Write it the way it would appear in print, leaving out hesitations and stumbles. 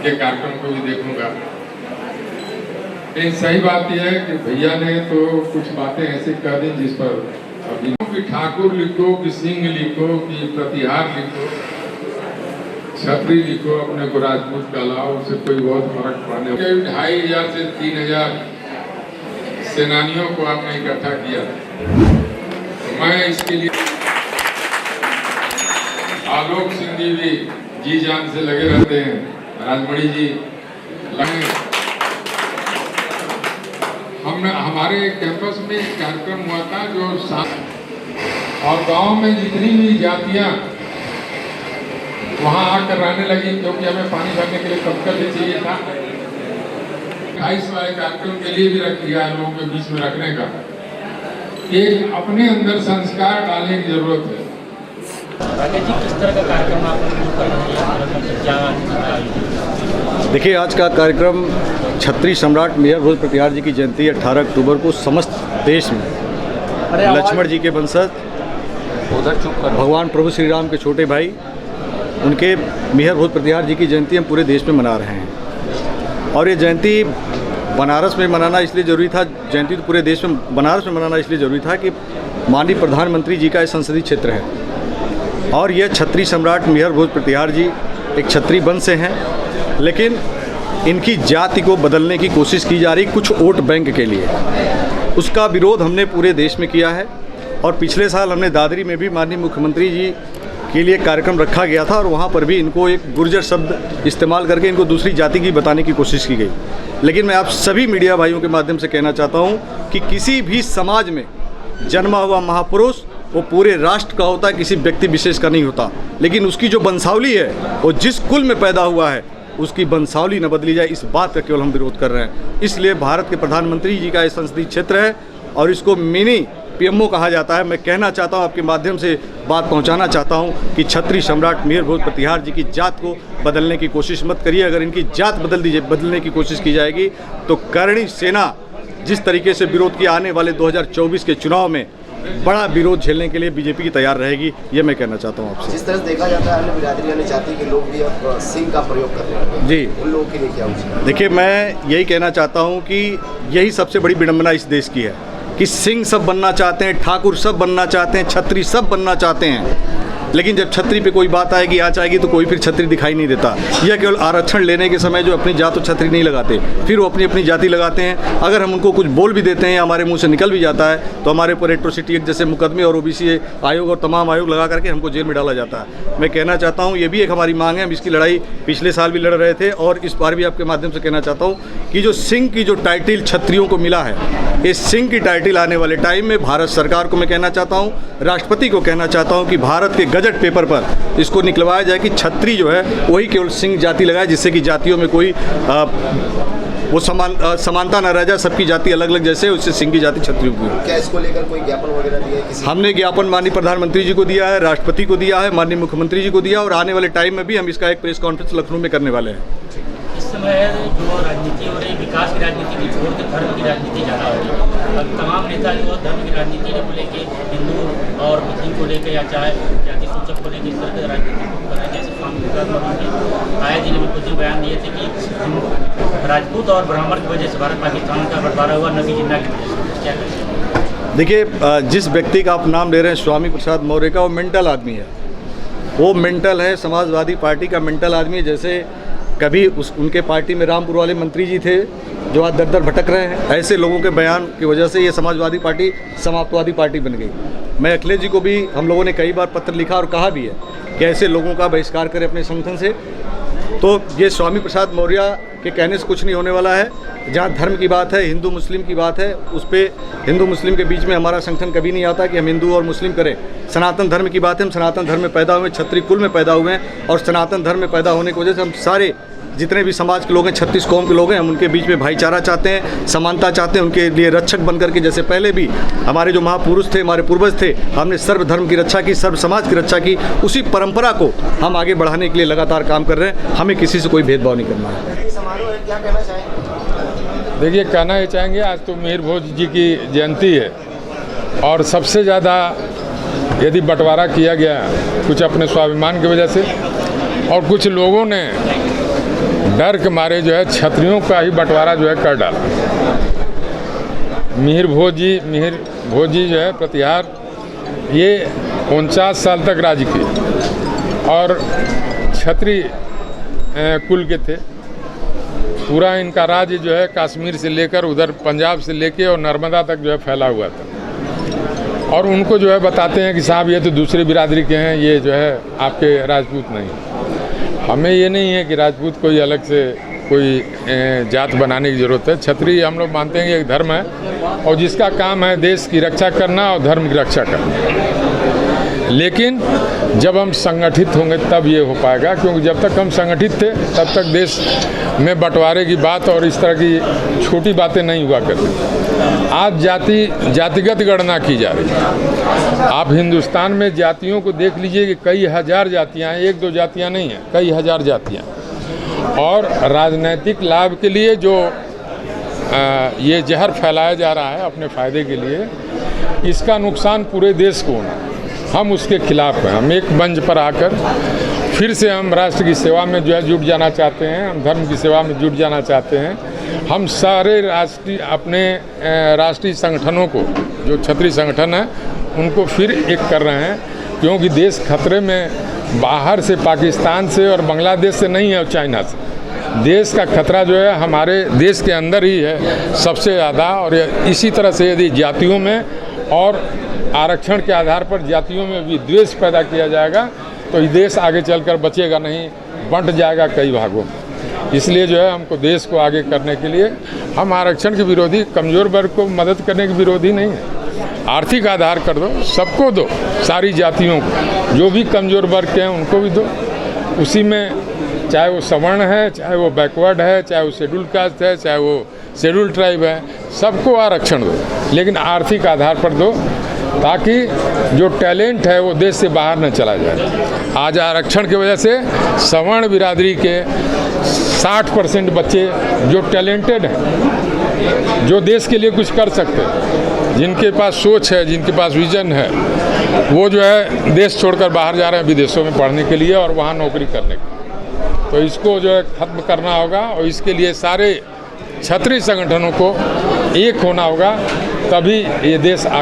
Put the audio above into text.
के कार्यक्रम को भी देखूंगा। लेकिन सही बात यह है कि भैया ने तो कुछ बातें ऐसी कह दी जिस पर अभी कि ठाकुर लिखो कि सिंह लिखो कि प्रतिहार लिखो, छत्री लिखो, अपने को राजपूत का लाओ, उससे कोई बहुत फर्क पड़ने। 2500 से 3000 सेनानियों को आपने इकट्ठा किया। मैं इसके लिए आलोक सिंह जी भी जी जान से लगे रहते हैं, राजमणि जी लगे। हमारे कैंपस में एक कार्यक्रम हुआ था जो और गांव में जितनी भी जातियां वहां आकर रहने लगी, क्योंकि हमें पानी भरने के लिए टंकर भी चाहिए था। 28 वाले कार्यक्रम के लिए भी रख दिया है लोगों के बीच में रखने का। एक अपने अंदर संस्कार डालने की जरूरत है। किस तरह का कार्यक्रम आप? देखिए, आज का कार्यक्रम छत्री सम्राट मेहर भोज प्रतिहार जी की जयंती 18 अक्टूबर को समस्त देश में लक्ष्मण जी के वंशज भगवान प्रभु श्री राम के छोटे भाई उनके मेहर भोज प्रतिहार जी की जयंती हम पूरे देश में मना रहे हैं। और ये जयंती बनारस में मनाना इसलिए ज़रूरी था, जयंती तो पूरे देश में बनारस में मनाना इसलिए ज़रूरी था कि माननीय प्रधानमंत्री जी का ये संसदीय क्षेत्र है और यह छत्री सम्राट मेहर भोज प्रतिहार जी एक छत्री वंश से हैं, लेकिन इनकी जाति को बदलने की कोशिश की जा रही कुछ वोट बैंक के लिए। उसका विरोध हमने पूरे देश में किया है और पिछले साल हमने दादरी में भी माननीय मुख्यमंत्री जी के लिए कार्यक्रम रखा गया था और वहाँ पर भी इनको एक गुर्जर शब्द इस्तेमाल करके इनको दूसरी जाति की बताने की कोशिश की गई। लेकिन मैं आप सभी मीडिया भाइयों के माध्यम से कहना चाहता हूँ कि किसी भी समाज में जन्मा हुआ महापुरुष वो पूरे राष्ट्र का होता है, किसी व्यक्ति विशेष का नहीं होता। लेकिन उसकी जो वंशावली है वो जिस कुल में पैदा हुआ है उसकी वंशावली न बदली जाए, इस बात का केवल हम विरोध कर रहे हैं। इसलिए भारत के प्रधानमंत्री जी का ये संसदीय क्षेत्र है और इसको मिनी पीएमओ कहा जाता है। मैं कहना चाहता हूं, आपके माध्यम से बात पहुंचाना चाहता हूं कि छत्री सम्राट मेहर भोज प्रतिहार जी की जात को बदलने की कोशिश मत करिए। अगर इनकी जात बदलने की कोशिश की जाएगी तो करणी सेना जिस तरीके से विरोध किया आने वाले 2024 के चुनाव में बड़ा विरोध झेलने के लिए बीजेपी की तैयार रहेगी, ये मैं कहना चाहता हूँ आपसे। जिस तरह से देखा जाता है अन्य बिरादरी अन्य जाति के लोग भी अब सिंह का प्रयोग कर रहे हैं जी, उन लोगों के लिए क्या उचित? देखिए, मैं यही कहना चाहता हूँ कि यही सबसे बड़ी विडंबना इस देश की है कि सिंह सब बनना चाहते हैं, ठाकुर सब बनना चाहते हैं, छत्री सब बनना चाहते हैं, लेकिन जब छत्री पे कोई बात आएगी आ जाएगी तो कोई फिर छत्री दिखाई नहीं देता। यह केवल आरक्षण लेने के समय जो अपनी जात और छत्री नहीं लगाते, फिर वो अपनी अपनी जाति लगाते हैं। अगर हम उनको कुछ बोल भी देते हैं, हमारे मुंह से निकल भी जाता है तो हमारे ऊपर एट्रोसिटी एक्ट जैसे मुकदमे और ओबीसी आयोग और तमाम आयोग लगा करके हमको जेल में डाला जाता है। मैं कहना चाहता हूँ ये भी एक हमारी मांग है, हम इसकी लड़ाई पिछले साल भी लड़ रहे थे और इस बार भी आपके माध्यम से कहना चाहता हूँ कि जो सिंह की जो टाइटल छत्रियों को मिला है, इस सिंह की टाइटल आने वाले टाइम में भारत सरकार को मैं कहना चाहता हूँ, राष्ट्रपति को कहना चाहता हूँ कि भारत के गजट पेपर पर इसको निकलवाया जाए कि छत्री जो है वही केवल सिंह जाति लगाए, जिससे कि जातियों में कोई वो समानता न रह जाए, सबकी जाति अलग अलग जैसे उससे सिंह की जाति छत्रियों की। क्या इसको लेकर कोई ज्ञापन वगैरह दिया है? हमने ज्ञापन माननीय प्रधानमंत्री जी को दिया है, राष्ट्रपति को दिया है, माननीय मुख्यमंत्री जी को दिया और आने वाले टाइम में भी हम इसका एक प्रेस कॉन्फ्रेंस लखनऊ में करने वाले हैं। इस समय जो राजनीति हो रही, विकास की राजनीति की छोड़ के धर्म की राजनीति ज़्यादा हो रही है। अब तमाम नेता जो धर्म की राजनीति को लेके हिंदू और मुस्लिम को लेकर या चाहे जाति सूचक को लेकर इस तरह की राजनीति कर रहे हैं। जैसे स्वामी विवेकानंद आया जी ने भी कुछ दिन बयान दिए थे कि राजपूत और ब्राह्मण की वजह से भारत पाकिस्तान का बंटवारा हुआ, न कि जिन्ना की वजह से। क्या करें? देखिए, जिस व्यक्ति का आप नाम ले रहे हैं स्वामी प्रसाद मौर्य का, वो मेंटल आदमी है, वो मेंटल है, समाजवादी पार्टी का मेंटल आदमी है। जैसे कभी उनके पार्टी में रामपुर वाले मंत्री जी थे जो आज दर दर भटक रहे हैं, ऐसे लोगों के बयान की वजह से ये समाजवादी पार्टी समाप्तवादी पार्टी बन गई। मैं अखिलेश जी को भी हम लोगों ने कई बार पत्र लिखा और कहा भी है कि ऐसे लोगों का बहिष्कार करें अपने संगठन से। तो ये स्वामी प्रसाद मौर्य के कहने से कुछ नहीं होने वाला है। जहाँ धर्म की बात है, हिंदू मुस्लिम की बात है, उस पर हिंदू मुस्लिम के बीच में हमारा संगठन कभी नहीं आता कि हम हिंदू और मुस्लिम करें। सनातन धर्म की बात है, हम सनातन धर्म में पैदा हुए, क्षत्रिय कुल में पैदा हुए हैं और सनातन धर्म में पैदा होने की वजह से हम सारे जितने भी समाज के लोग हैं, 36 कौम के लोग हैं, हम उनके बीच में भाईचारा चाहते हैं, समानता चाहते हैं, उनके लिए रक्षक बन करके, जैसे पहले भी हमारे जो महापुरुष थे, हमारे पूर्वज थे, हमने सर्व धर्म की रक्षा की, सर्व समाज की रक्षा की, उसी परंपरा को हम आगे बढ़ाने के लिए लगातार काम कर रहे हैं। हमें किसी से कोई भेदभाव नहीं करना है। समारोह है, क्या कहना चाहेंगे? देखिए, कहना ये चाहेंगे आज तो मेहर भोज जी की जयंती है और सबसे ज़्यादा यदि बंटवारा किया गया कुछ अपने स्वाभिमान की वजह से और कुछ लोगों ने डर के मारे जो है छत्रियों का ही बंटवारा जो है कर डाला। मिहिर भोजी जो है प्रतिहार, ये 49 साल तक राज किए और छत्री कुल के थे। पूरा इनका राज्य जो है कश्मीर से लेकर उधर पंजाब से लेके और नर्मदा तक जो है फैला हुआ था। और उनको जो है बताते हैं कि साहब ये तो दूसरी बिरादरी के हैं, ये जो है आपके राजपूत नहीं। हमें ये नहीं है कि राजपूत कोई अलग से कोई जात बनाने की ज़रूरत है। क्षत्रिय हम लोग मानते हैं कि एक धर्म है और जिसका काम है देश की रक्षा करना और धर्म की रक्षा करना। लेकिन जब हम संगठित होंगे तब ये हो पाएगा, क्योंकि जब तक हम संगठित थे तब तक देश में बंटवारे की बात और इस तरह की छोटी बातें नहीं हुआ करती। आज जातिगत गणना की जा रही है। आप हिंदुस्तान में जातियों को देख लीजिए कि कई हजार जातियाँ हैं, एक दो जातियाँ नहीं हैं, कई हजार जातियाँ। और राजनीतिक लाभ के लिए जो ये जहर फैलाया जा रहा है अपने फ़ायदे के लिए, इसका नुकसान पूरे देश को होना, हम उसके खिलाफ हैं। हम एक मंच पर आकर फिर से हम राष्ट्र की सेवा में जो है जुट जाना चाहते हैं, हम धर्म की सेवा में जुट जाना चाहते हैं। हम सारे अपने राष्ट्रीय संगठनों को, जो क्षत्रिय संगठन है, उनको फिर एक कर रहे हैं, क्योंकि देश खतरे में बाहर से, पाकिस्तान से और बांग्लादेश से नहीं है और चाइना से। देश का खतरा जो है हमारे देश के अंदर ही है सबसे ज़्यादा। और इसी तरह से यदि जातियों में और आरक्षण के आधार पर जातियों में भी द्वेष पैदा किया जाएगा तो ये देश आगे चलकर बचेगा नहीं, बंट जाएगा कई भागों में। इसलिए जो है हमको देश को आगे करने के लिए, हम आरक्षण के विरोधी, कमज़ोर वर्ग को मदद करने के विरोधी नहीं है। आर्थिक आधार कर दो, सबको दो, सारी जातियों को, जो भी कमज़ोर वर्ग के हैं उनको भी दो। उसी में चाहे वो सवर्ण है, चाहे वो बैकवर्ड है, चाहे वो शेड्यूल कास्ट है, चाहे वो शेड्यूल ट्राइब है, सबको आरक्षण दो, लेकिन आर्थिक आधार पर दो, ताकि जो टैलेंट है वो देश से बाहर न चला जाए। आज आरक्षण की वजह से सवर्ण बिरादरी के 60% बच्चे जो टैलेंटेड हैं, जो देश के लिए कुछ कर सकते हैं, जिनके पास सोच है, जिनके पास विजन है, वो जो है देश छोड़कर बाहर जा रहे हैं विदेशों में पढ़ने के लिए और वहाँ नौकरी करने के लिए। तो इसको जो है खत्म करना होगा और इसके लिए सारे क्षत्रिय संगठनों को एक होना होगा, तभी ये देश आगे